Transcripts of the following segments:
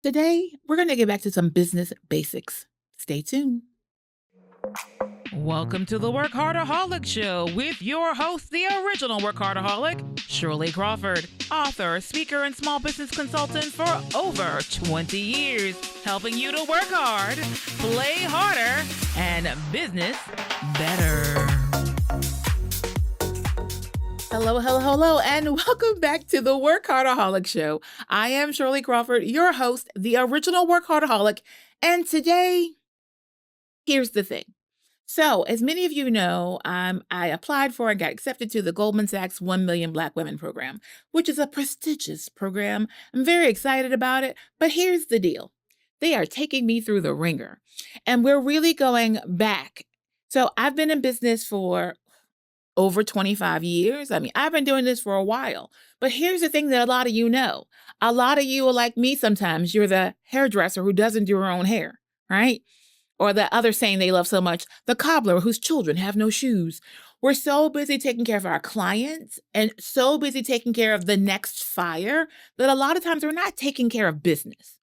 Today, we're going to get back to some business basics. Stay tuned. Welcome to the WorkHARDAholic Show with your host, the original WorkHARDAholic, Shirley Crawford, author, speaker, and small business consultant for over 20 years, helping you to work hard, play harder, and business better. Hello, and welcome back to the WorkHARDAholic Show. I am Shirley Crawford, your host, the original WorkHARDAholic, and today, here's the thing. So, as many of you know, I applied for and got accepted to the Goldman Sachs 1 Million Black Women program, which is a prestigious program. I'm very excited about it, but here's the deal. They are taking me through the ringer, and we're really going back. So, I've been in business for over 25 years. I mean, I've been doing this for a while. But here's the thing that a lot of you know. A lot of you are like me sometimes. You're the hairdresser who doesn't do her own hair, right? Or the other saying they love so much, the cobbler whose children have no shoes. We're so busy taking care of our clients and so busy taking care of the next fire that a lot of times we're not taking care of business.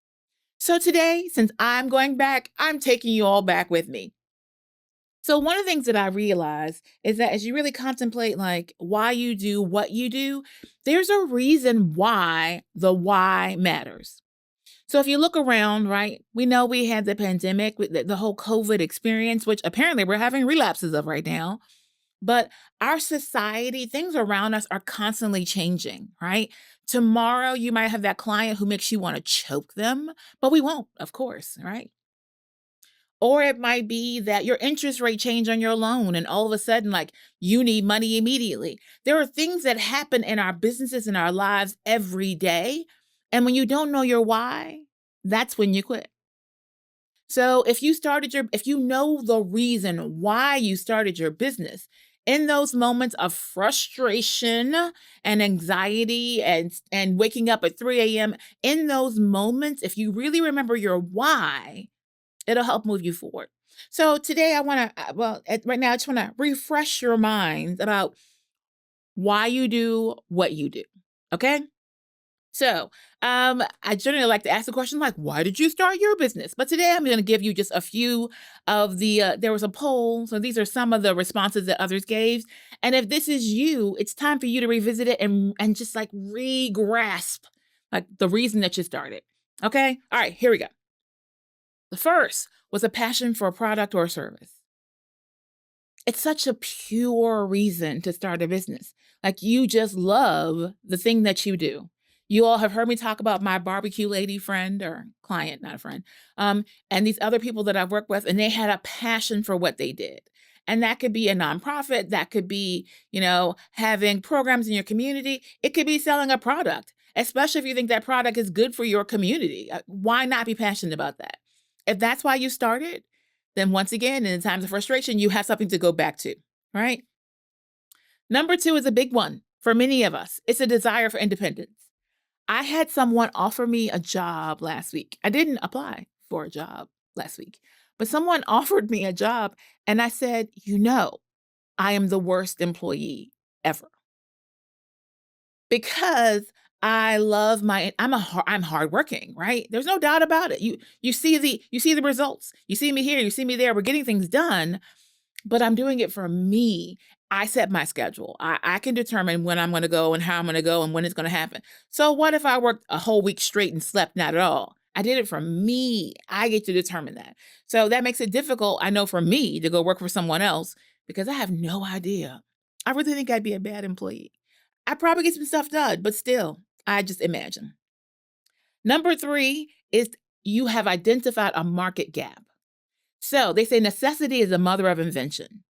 So today, since I'm going back, I'm taking you all back with me. So one of the things that I realize is that as you really contemplate like why you do what you do, there's a reason why the why matters. So if you look around, right, we know we had the pandemic, with the whole COVID experience, which apparently we're having relapses of right now. But our society, things around us are constantly changing, right? Tomorrow, you might have that client who makes you want to choke them, but we won't, of course, right? Or it might be that your interest rate change on your loan and all of a sudden, like you need money immediately. There are things that happen in our businesses and our lives every day. And when you don't know your why, that's when you quit. So if you know the reason why you started your business, in those moments of frustration and anxiety and waking up at 3 a.m., in those moments, if you really remember your why, it'll help move you forward. So today I want to, right now, I just want to refresh your minds about why you do what you do. Okay. So I generally like to ask the question like, why did you start your business? But today I'm going to give you just a few of there was a poll. So these are some of the responses that others gave. And if this is you, it's time for you to revisit it and just like re-grasp like the reason that you started. Okay. All right, here we go. The first was a passion for a product or a service. It's such a pure reason to start a business. Like you just love the thing that you do. You all have heard me talk about my barbecue lady friend or client, not a friend, and these other people that I've worked with, and they had a passion for what they did. And that could be a nonprofit, that could be, having programs in your community. It could be selling a product, especially if you think that product is good for your community. Why not be passionate about that? If that's why you started, then once again, in times of frustration, you have something to go back to, right? Number two is a big one for many of us. It's a desire for independence. I had someone offer me a job last week. I didn't apply for a job last week, but someone offered me a job and I said, I am the worst employee ever because I'm hardworking, right? There's no doubt about it. You see the results. You see me here, you see me there. We're getting things done, but I'm doing it for me. I set my schedule. I can determine when I'm going to go and how I'm going to go and when it's going to happen. So what if I worked a whole week straight and slept not at all? I did it for me. I get to determine that. So that makes it difficult, I know, for me to go work for someone else because I have no idea. I really think I'd be a bad employee. I probably get some stuff done, but still, I just imagine. Number three is you have identified a market gap. So they say necessity is the mother of invention.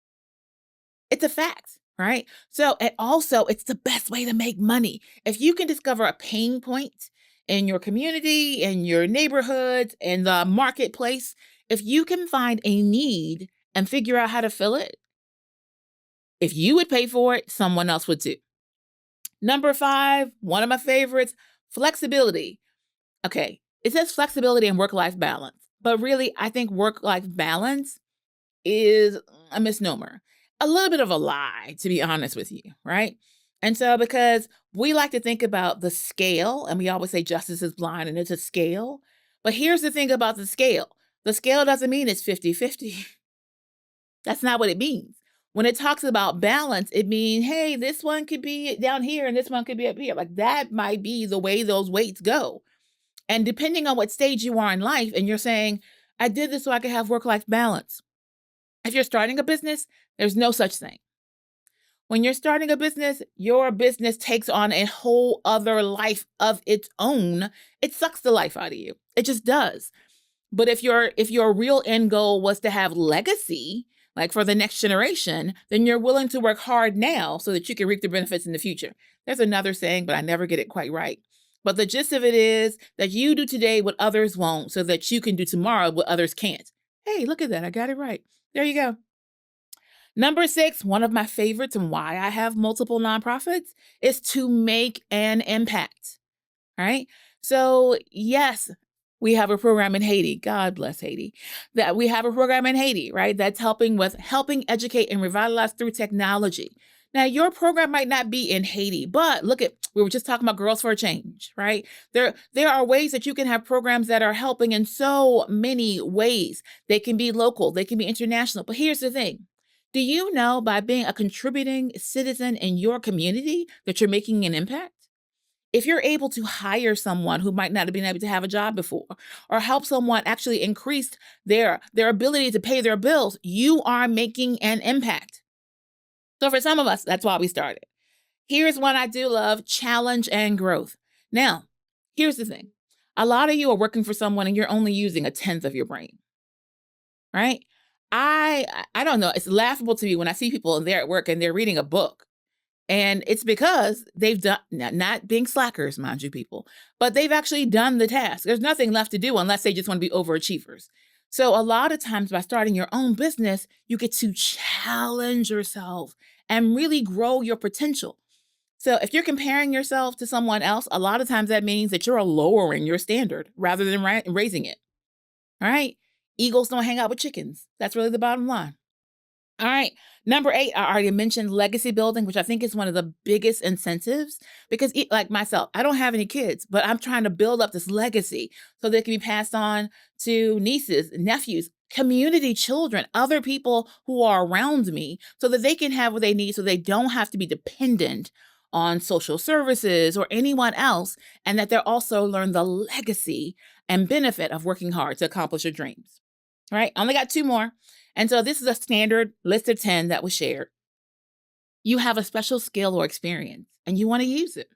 It's a fact, right? So, and also it's the best way to make money. If you can discover a pain point in your community, in your neighborhood, in the marketplace, if you can find a need and figure out how to fill it, if you would pay for it, someone else would too. Number five, one of my favorites, flexibility. Okay, it says flexibility and work-life balance, but really, I think work-life balance is a misnomer, a little bit of a lie, to be honest with you, right? And so, because we like to think about the scale, and we always say justice is blind and it's a scale, But here's the thing about the scale. The scale doesn't mean it's 50-50. That's not what it means. When it talks about balance, it means, hey, this one could be down here and this one could be up here. Like that might be the way those weights go. And depending on what stage you are in life, and you're saying, I did this so I could have work-life balance. If you're starting a business, there's no such thing. When you're starting a business, your business takes on a whole other life of its own. It sucks the life out of you. It just does. But if your real end goal was to have legacy, like for the next generation, then you're willing to work hard now so that you can reap the benefits in the future. There's another saying, but I never get it quite right. But the gist of it is that you do today what others won't so that you can do tomorrow what others can't. Hey, look at that. I got it right. There you go. Number 6, one of my favorites and why I have multiple nonprofits is to make an impact. All right. So yes, we have a program in Haiti. God bless Haiti. That we have a program in Haiti, right? That's helping educate and revitalize through technology. Now, your program might not be in Haiti, but we were just talking about Girls for a Change, right? There are ways that you can have programs that are helping in so many ways. They can be local, they can be international. But here's the thing. Do you know by being a contributing citizen in your community that you're making an impact? If you're able to hire someone who might not have been able to have a job before, or help someone actually increase their ability to pay their bills, you are making an impact. So for some of us, that's why we started. Here's one I do love: challenge and growth. Now, here's the thing. A lot of you are working for someone and you're only using 1/10 of your brain, right? I don't know. It's laughable to me when I see people and they're at work and they're reading a book. And it's because they've done, not being slackers, mind you, people, but they've actually done the task. There's nothing left to do unless they just want to be overachievers. So a lot of times by starting your own business, you get to challenge yourself and really grow your potential. So if you're comparing yourself to someone else, a lot of times that means that you're lowering your standard rather than raising it. All right. Eagles don't hang out with chickens. That's really the bottom line. All right. Number 8, I already mentioned legacy building, which I think is one of the biggest incentives because like myself, I don't have any kids, but I'm trying to build up this legacy so they can be passed on to nieces, nephews, community children, other people who are around me so that they can have what they need so they don't have to be dependent on social services or anyone else, and that they'll also learn the legacy and benefit of working hard to accomplish your dreams. All right. I only got 2 more. And so this is a standard list of 10 that was shared. You have a special skill or experience and you want to use it.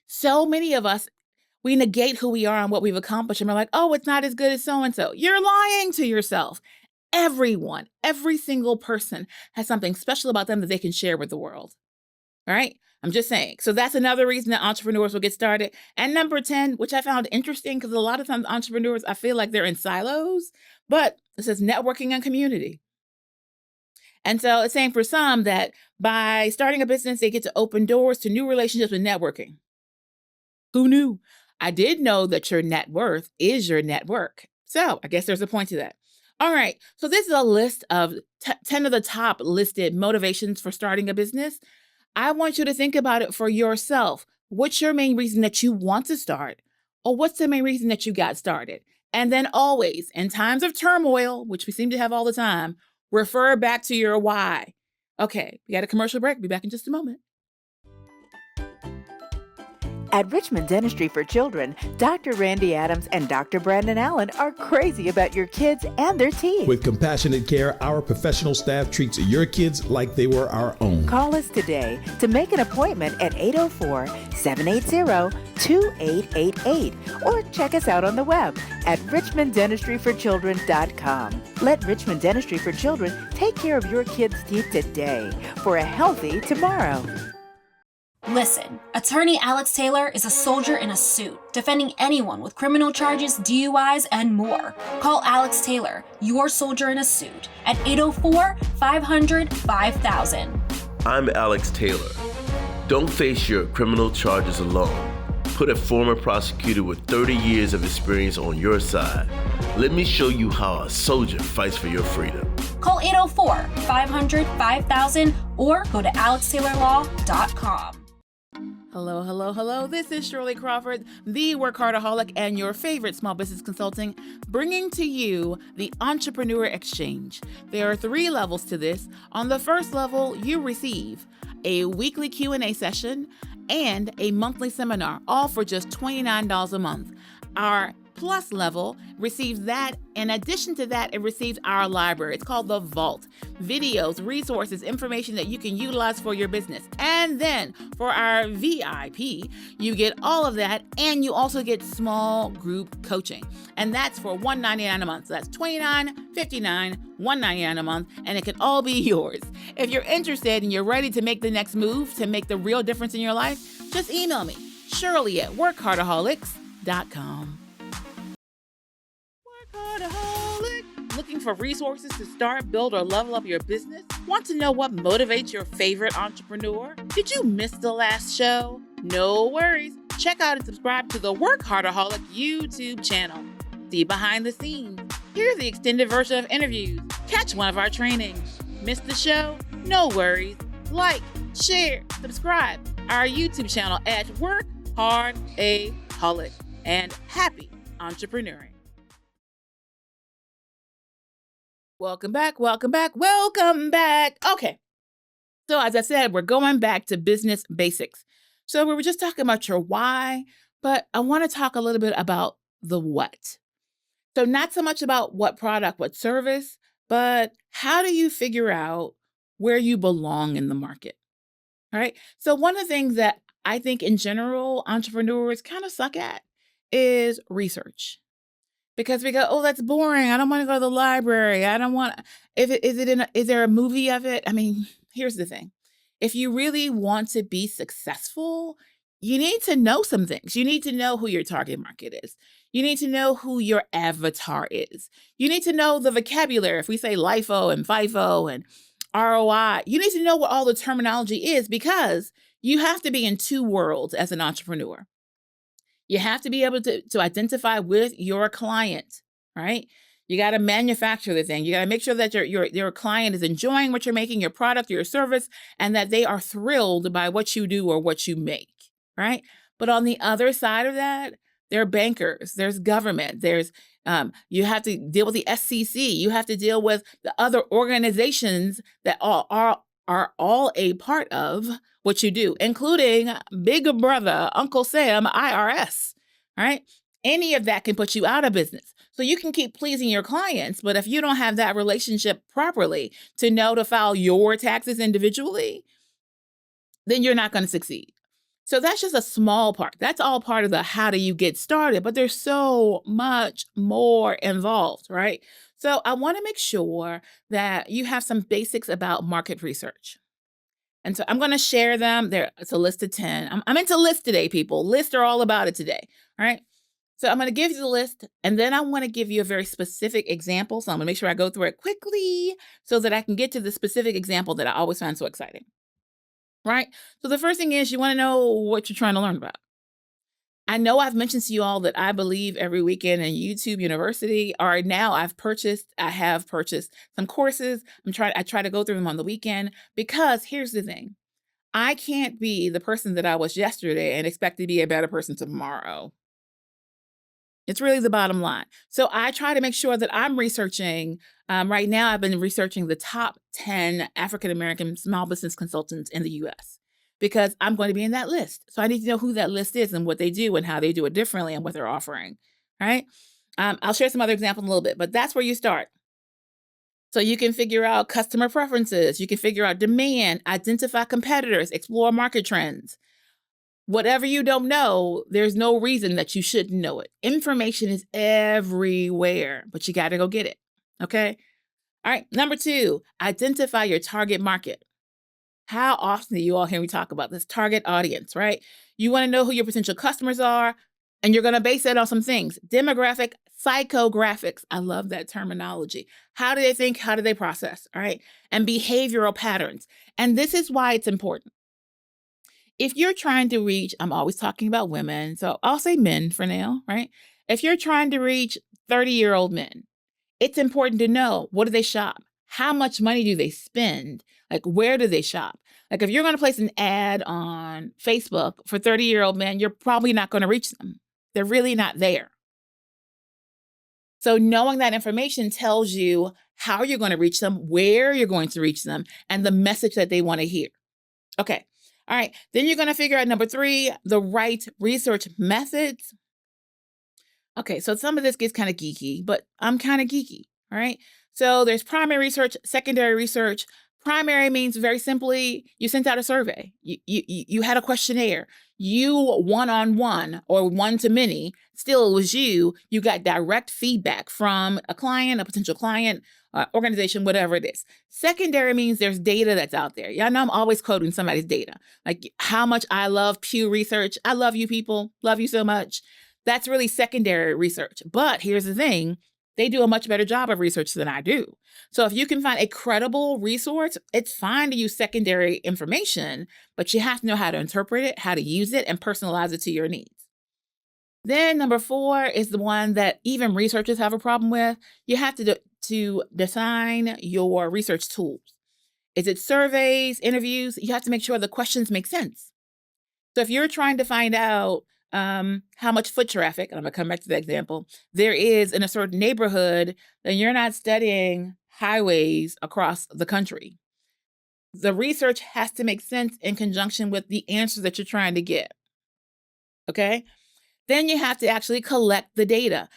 So many of us, we negate who we are and what we've accomplished. And we're like, oh, it's not as good as so-and-so. You're lying to yourself. Everyone, every single person has something special about them that they can share with the world. All right. I'm just saying. So that's another reason that entrepreneurs will get started. And number 10, which I found interesting because a lot of times entrepreneurs, I feel like they're in silos, but it says networking and community. And so it's saying for some that by starting a business, they get to open doors to new relationships with networking. Who knew? I did know that your net worth is your network. So I guess there's a point to that. All right. So this is a list of 10 of the top listed motivations for starting a business. I want you to think about it for yourself. What's your main reason that you want to start? Or what's the main reason that you got started? And then always, in times of turmoil, which we seem to have all the time, refer back to your why. Okay, we got a commercial break. Be back in just a moment. At Richmond Dentistry for Children, Dr. Randy Adams and Dr. Brandon Allen are crazy about your kids and their teeth. With compassionate care, our professional staff treats your kids like they were our own. Call us today to make an appointment at 804-780-2888 or check us out on the web at richmonddentistryforchildren.com. Let Richmond Dentistry for Children take care of your kids' teeth today for a healthy tomorrow. Listen, attorney Alex Taylor is a soldier in a suit, defending anyone with criminal charges, DUIs, and more. Call Alex Taylor, your soldier in a suit, at 804-500-5000. I'm Alex Taylor. Don't face your criminal charges alone. Put a former prosecutor with 30 years of experience on your side. Let me show you how a soldier fights for your freedom. Call 804-500-5000 or go to alextaylorlaw.com. Hello, hello, hello. This is Shirley Crawford, the WorkHARDaholic and your favorite small business consulting, bringing to you the Entrepreneur Exchange. There are 3 levels to this. On the first level, you receive a weekly Q&A session and a monthly seminar, all for just $29 a month. Our Plus level receives that. In addition to that, it receives our library. It's called the Vault. Videos, resources, information that you can utilize for your business. And then for our VIP, you get all of that, and you also get small group coaching. And that's for $199 a month. So that's $29, $59, $199 a month, and it can all be yours. If you're interested and you're ready to make the next move to make the real difference in your life, just email me, Shirley at WorkHARDaholics.com. WorkHARDaholic. Looking for resources to start, build, or level up your business? Want to know what motivates your favorite entrepreneur? Did you miss the last show? No worries. Check out and subscribe to the WorkHARDaholic YouTube channel. See behind the scenes. Hear the extended version of interviews. Catch one of our trainings. Miss the show? No worries. Like, share, subscribe our YouTube channel at WorkHARDaholic, and happy entrepreneuring. Welcome back, welcome back, welcome back. Okay, so as I said, we're going back to business basics. So we were just talking about your why, but I want to talk a little bit about the what. So not so much about what product, what service, but how do you figure out where you belong in the market, all right? So one of the things that I think in general entrepreneurs kind of suck at is research. Because we go, oh, that's boring. I don't want to go to the library. I don't want. Is there a movie of it? I mean, here's the thing: if you really want to be successful, you need to know some things. You need to know who your target market is. You need to know who your avatar is. You need to know the vocabulary. If we say LIFO and FIFO and ROI, you need to know what all the terminology is, because you have to be in 2 worlds as an entrepreneur. You have to be able to identify with your client, right? You got to manufacture the thing. You got to make sure that your client is enjoying what you're making, your product, your service, and that they are thrilled by what you do or what you make, right? But on the other side of that, there are bankers, there's government, there's you have to deal with the SEC, you have to deal with the other organizations that are all a part of what you do, including Big Brother, Uncle Sam, IRS, right? Any of that can put you out of business. So you can keep pleasing your clients, but if you don't have that relationship properly to know to file your taxes individually, then you're not going to succeed. So that's just a small part. That's all part of the how do you get started, but there's so much more involved, right? So I want to make sure that you have some basics about market research. And so I'm going to share them. It's a list of 10. I'm into lists today, people. Lists are all about it today. All right. So I'm going to give you the list, and then I want to give you a very specific example. So I'm going to make sure I go through it quickly so that I can get to the specific example that I always find so exciting. Right. So the first thing is you want to know what you're trying to learn about. I know I've mentioned to you all that I believe every weekend in YouTube University, or now I have purchased some courses. I try to go through them on the weekend, because here's the thing. I can't be the person that I was yesterday and expect to be a better person tomorrow. It's really the bottom line. So I try to make sure that I'm researching. Right now, I've been researching the top 10 African-American small business consultants in the U.S. because I'm going to be in that list. So I need to know who that list is and what they do and how they do it differently and what they're offering, right? I'll share some other examples in a little bit, but that's where you start. So you can figure out customer preferences. You can figure out demand, identify competitors, explore market trends. Whatever you don't know, there's no reason that you shouldn't know it. Information is everywhere, but you got to go get it, okay? All right, number 2, identify your target market. How often do you all hear me talk about this target audience, right? You want to know who your potential customers are, and you're going to base it on some things. Demographic, psychographics. I love that terminology. How do they think? How do they process? All right. And behavioral patterns. And this is why it's important. If you're trying to reach, I'm always talking about women, so I'll say men for now, right? If you're trying to reach 30-year-old men, it's important to know, what do they shop? How much money do they spend? Like, where do they shop? Like if you're going to place an ad on Facebook for 30-year-old men, you're probably not going to reach them. They're really not there. So knowing that information tells you how you're going to reach them, where you're going to reach them, and the message that they want to hear. Okay. All right. Then you're going to figure out number 3, the right research methods. Okay. So some of this gets kind of geeky, but I'm kind of geeky. All right. So there's primary research, secondary research. Primary means very simply, you sent out a survey. You had a questionnaire. You one-on-one or one-to-many, still it was you got direct feedback from a client, a potential client, organization, whatever it is. Secondary means there's data that's out there. Y'all know I'm always quoting somebody's data. Like how much I love Pew Research. I love you people. Love you so much. That's really secondary research. But here's the thing. They do a much better job of research than I do. So if you can find a credible resource, it's fine to use secondary information, but you have to know how to interpret it, how to use it, and personalize it to your needs. Then number 4 is the one that even researchers have a problem with. You have to design your research tools. Is it surveys, interviews? You have to make sure the questions make sense. So if you're trying to find out how much foot traffic, and I'm going to come back to that example, there is in a certain neighborhood, then you're not studying highways across the country. The research has to make sense in conjunction with the answers that you're trying to get. Okay? Then you have to actually collect the data.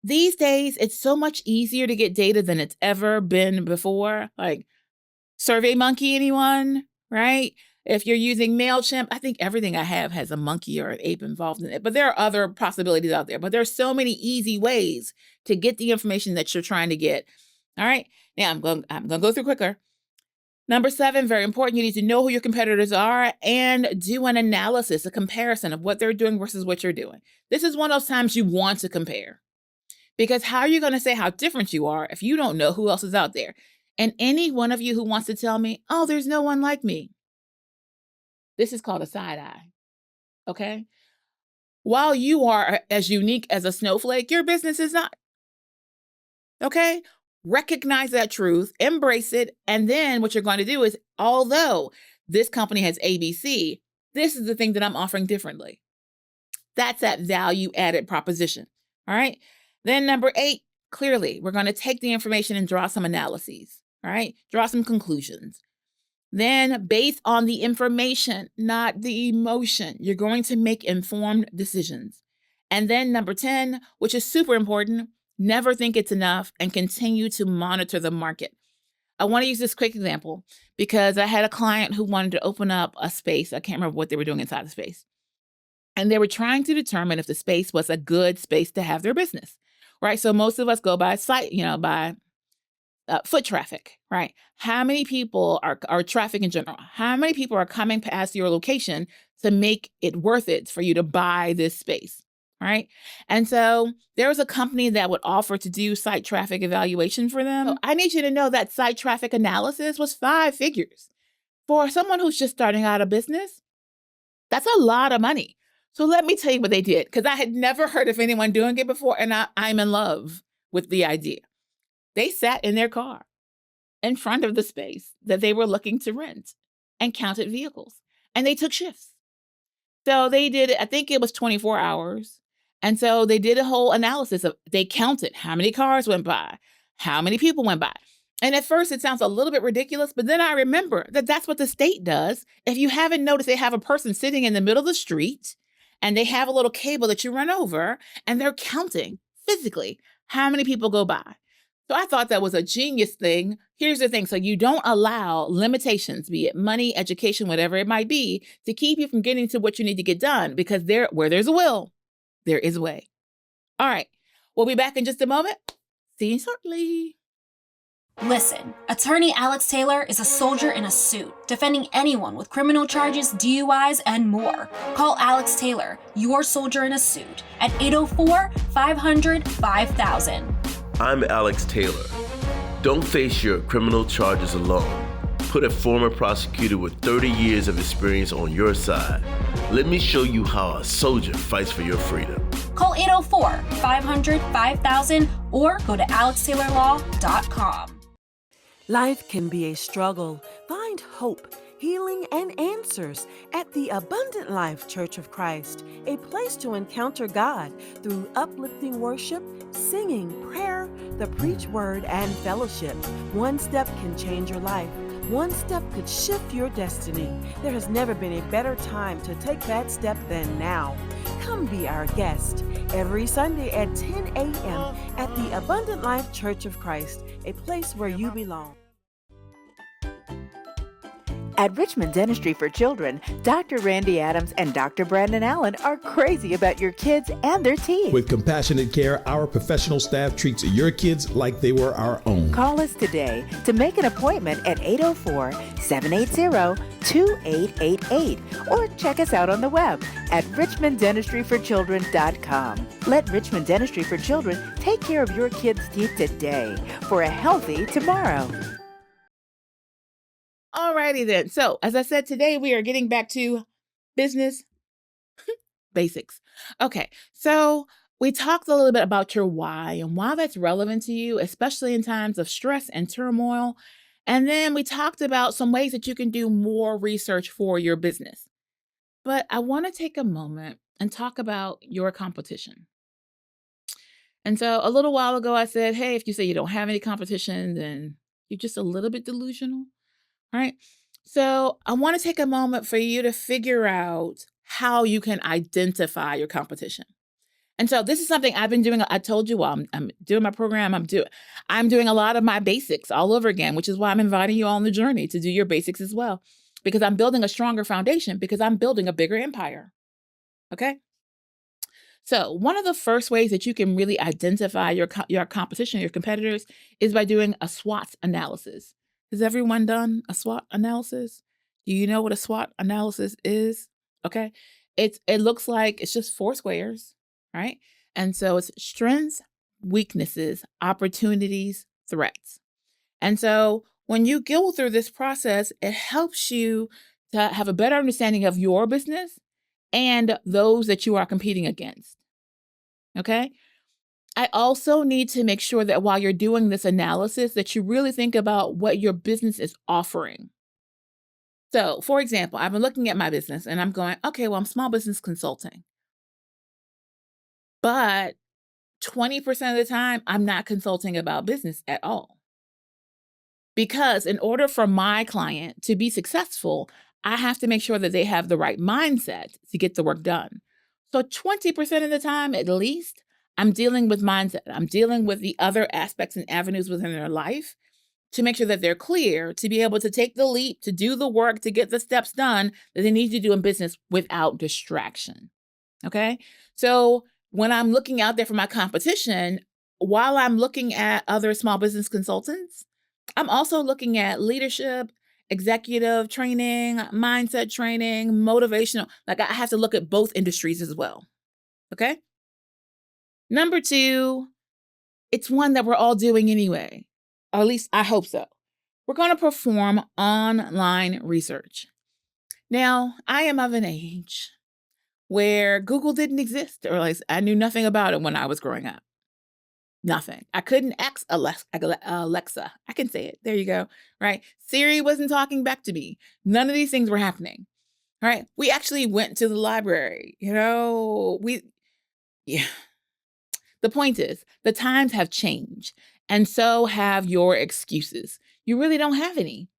These days, it's so much easier to get data than it's ever been before. Like SurveyMonkey, anyone? Right? If you're using MailChimp, I think everything I have has a monkey or an ape involved in it. But there are other possibilities out there. But there's so many easy ways to get the information that you're trying to get. All right. Now I'm going to go through quicker. Number 7, very important. You need to know who your competitors are and do an analysis, a comparison of what they're doing versus what you're doing. This is one of those times you want to compare. Because how are you going to say how different you are if you don't know who else is out there? And any one of you who wants to tell me, oh, there's no one like me. This is called a side eye, okay? While you are as unique as a snowflake, your business is not, okay? Recognize that truth, embrace it, and then what you're going to do is, although this company has ABC, this is the thing that I'm offering differently. That's that value-added proposition, all right? Then number 8, clearly, we're going to take the information and draw some analyses, all right? Draw some conclusions. Then, based on the information, not the emotion, you're going to make informed decisions. And then number 10, which is super important, never think it's enough and continue to monitor the market. I want to use this quick example because I had a client who wanted to open up a space. I can't remember what they were doing inside the space. And they were trying to determine if the space was a good space to have their business, right? So most of us go by site, by foot traffic, right? How many people are traffic in general? How many people are coming past your location to make it worth it for you to buy this space, right? And so there was a company that would offer to do site traffic evaluation for them. So I need you to know that site traffic analysis was 5 figures. For someone who's just starting out a business, that's a lot of money. So let me tell you what they did, because I had never heard of anyone doing it before, and I'm in love with the idea. They sat in their car in front of the space that they were looking to rent and counted vehicles. And they took shifts. So they did, I think it was 24 hours. And so they did a whole analysis of, they counted how many cars went by, how many people went by. And at first it sounds a little bit ridiculous, but then I remember that that's what the state does. If you haven't noticed, they have a person sitting in the middle of the street and they have a little cable that you run over and they're counting physically how many people go by. So I thought that was a genius thing. Here's the thing. So you don't allow limitations, be it money, education, whatever it might be, to keep you from getting to what you need to get done, because where there's a will, there is a way. All right. We'll be back in just a moment. See you shortly. Listen, attorney Alex Taylor is a soldier in a suit, defending anyone with criminal charges, DUIs, and more. Call Alex Taylor, your soldier in a suit, at 804-500-5000. I'm Alex Taylor. Don't face your criminal charges alone. Put a former prosecutor with 30 years of experience on your side. Let me show you how a soldier fights for your freedom. Call 804-500-5000 or go to alextaylorlaw.com. Life can be a struggle. Find hope. healing, and answers at the Abundant Life Church of Christ, a place to encounter God through uplifting worship, singing, prayer, the preach word, and fellowship. One step can change your life. One step could shift your destiny. There has never been a better time to take that step than now. Come be our guest every Sunday at 10 a.m. at the Abundant Life Church of Christ, a place where you belong. At Richmond Dentistry for Children, Dr. Randy Adams and Dr. Brandon Allen are crazy about your kids and their teeth. With compassionate care, our professional staff treats your kids like they were our own. Call us today to make an appointment at 804-780-2888 or check us out on the web at richmonddentistryforchildren.com. Let Richmond Dentistry for Children take care of your kids' teeth today for a healthy tomorrow. Alrighty then. So, as I said, today we are getting back to business basics. Okay, so we talked a little bit about your why and why that's relevant to you, especially in times of stress and turmoil. And then we talked about some ways that you can do more research for your business. But I want to take a moment and talk about your competition. And so a little while ago, I said, hey, if you say you don't have any competition, then you're just a little bit delusional. All right. So I want to take a moment for you to figure out how you can identify your competition. And so this is something I've been doing. I told you while I'm doing my program, I'm doing a lot of my basics all over again, which is why I'm inviting you on the journey to do your basics as well, because I'm building a stronger foundation, because I'm building a bigger empire. Okay. So one of the first ways that you can really identify your competition, your competitors, is by doing a SWOT analysis. Has everyone done a SWOT analysis? Do you know what a SWOT analysis is? Okay. It looks like it's just 4 squares, right? And so it's strengths, weaknesses, opportunities, threats. And so when you go through this process, it helps you to have a better understanding of your business and those that you are competing against. Okay. I also need to make sure that while you're doing this analysis, that you really think about what your business is offering. So, for example, I've been looking at my business and I'm going, okay, well, I'm small business consulting. But 20% of the time, I'm not consulting about business at all. Because in order for my client to be successful, I have to make sure that they have the right mindset to get the work done. So 20% of the time, at least, I'm dealing with mindset. I'm dealing with the other aspects and avenues within their life to make sure that they're clear to be able to take the leap, to do the work, to get the steps done that they need to do in business without distraction. Okay. So when I'm looking out there for my competition, while I'm looking at other small business consultants, I'm also looking at leadership, executive training, mindset training, motivational. Like I have to look at both industries as well. Okay. Number 2, it's one that we're all doing anyway, or at least I hope so. We're going to perform online research. Now, I am of an age where Google didn't exist, or at least I knew nothing about it when I was growing up. Nothing. I couldn't ask Alexa. I can say it. There you go. Right? Siri wasn't talking back to me. None of these things were happening. Right? We actually went to the library. Yeah. The point is, the times have changed, and so have your excuses. You really don't have any.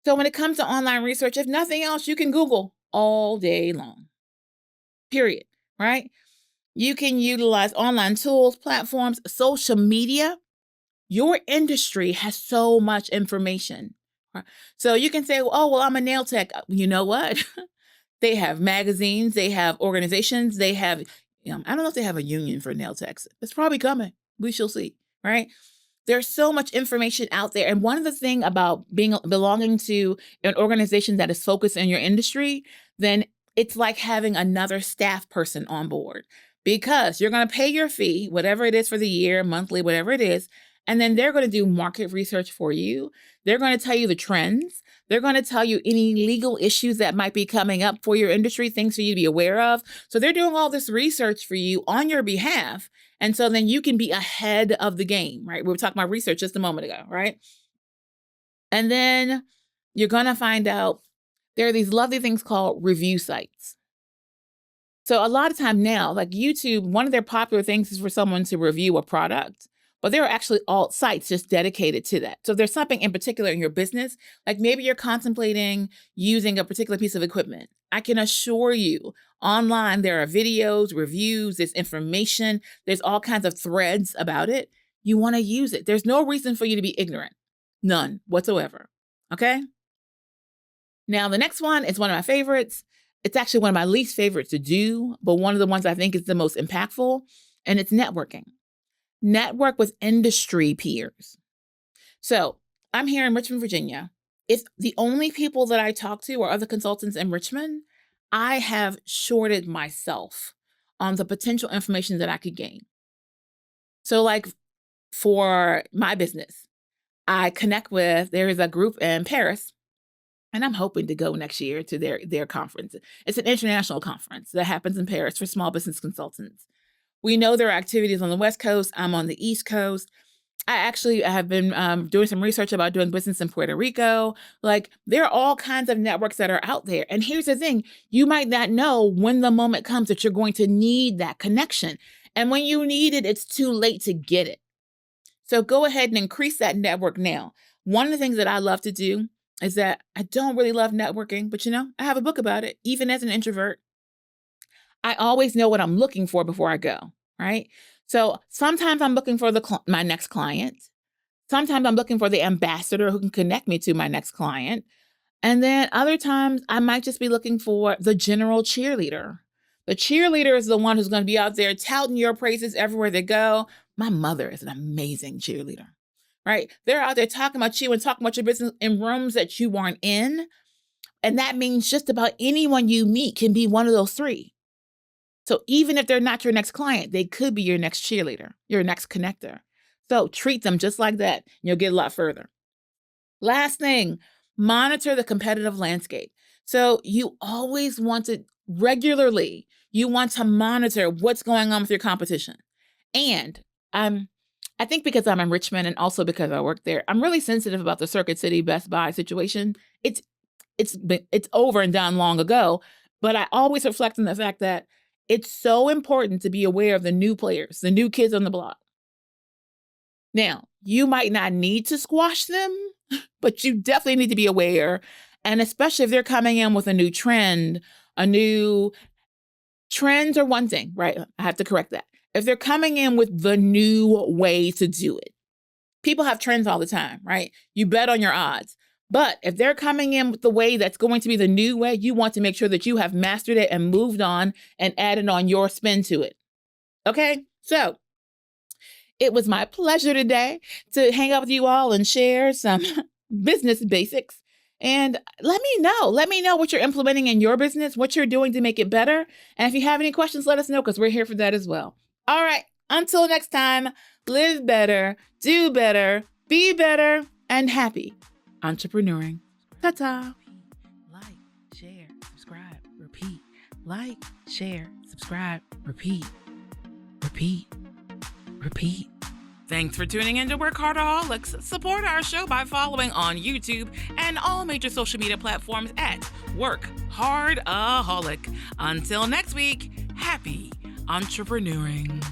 So when it comes to online research, if nothing else, you can Google all day long. Period. Right? You can utilize online tools, platforms, social media. Your industry has so much information. Right? So you can say, oh, well, I'm a nail tech. You know what? They have magazines, they have organizations, they have, I don't know if they have a union for nail techs. It's probably coming. We shall see, right? There's so much information out there. And one of the things about belonging to an organization that is focused in your industry, then it's like having another staff person on board, because you're going to pay your fee, whatever it is for the year, monthly, whatever it is. And then they're going to do market research for you. They're going to tell you the trends. They're going to tell you any legal issues that might be coming up for your industry, things for you to be aware of. So they're doing all this research for you on your behalf. And so then you can be ahead of the game, right? We were talking about research just a moment ago, right? And then you're going to find out there are these lovely things called review sites. So a lot of time now, like YouTube, one of their popular things is for someone to review a product, but there are actually alt sites just dedicated to that. So if there's something in particular in your business, like maybe you're contemplating using a particular piece of equipment, I can assure you online, there are videos, reviews, there's information, there's all kinds of threads about it. You want to use it. There's no reason for you to be ignorant. None whatsoever. Okay? Now, the next one is one of my favorites. It's actually one of my least favorites to do, but one of the ones I think is the most impactful, and it's networking. Network with industry peers. So I'm here in Richmond, Virginia. If the only people that I talk to are other consultants in Richmond, I have shorted myself on the potential information that I could gain. So like for my business, I connect with, there is a group in Paris, and I'm hoping to go next year to their conference. It's an international conference that happens in Paris for small business consultants. We know there are activities on the West Coast. I'm on the East Coast. I actually have been doing some research about doing business in Puerto Rico. Like, there are all kinds of networks that are out there. And here's the thing, you might not know when the moment comes that you're going to need that connection. And when you need it, it's too late to get it. So go ahead and increase that network now. One of the things that I love to do is that I don't really love networking, but I have a book about it. Even as an introvert, I always know what I'm looking for before I go, right? So sometimes I'm looking for my next client. Sometimes I'm looking for the ambassador who can connect me to my next client. And then other times I might just be looking for the general cheerleader. The cheerleader is the one who's going to be out there touting your praises everywhere they go. My mother is an amazing cheerleader, right? They're out there talking about you and talking about your business in rooms that you aren't in. And that means just about anyone you meet can be one of those three. So even if they're not your next client, they could be your next cheerleader, your next connector. So treat them just like that, and you'll get a lot further. Last thing, monitor the competitive landscape. So you always want to regularly, you want to monitor what's going on with your competition. And I think because I'm in Richmond and also because I work there, I'm really sensitive about the Circuit City Best Buy situation. It's over and done long ago, but I always reflect on the fact that it's so important to be aware of the new players, the new kids on the block. Now, you might not need to squash them, but you definitely need to be aware. And especially if they're coming in with a new trend, trends are one thing, right? I have to correct that. If they're coming in with the new way to do it, people have trends all the time, right? You bet on your odds. But if they're coming in with the way that's going to be the new way, you want to make sure that you have mastered it and moved on and added on your spin to it. Okay? So it was my pleasure today to hang out with you all and share some business basics. And let me know what you're implementing in your business, what you're doing to make it better. And if you have any questions, let us know, because we're here for that as well. All right. Until next time, live better, do better, be better, and happy entrepreneuring. Ta-ta. Like, share, subscribe, repeat. Like, share, subscribe, repeat. Repeat. Repeat. Thanks for tuning in to WorkHARDaholics. Support our show by following on YouTube and all major social media platforms at WorkHARDaholic. Until next week, happy entrepreneuring.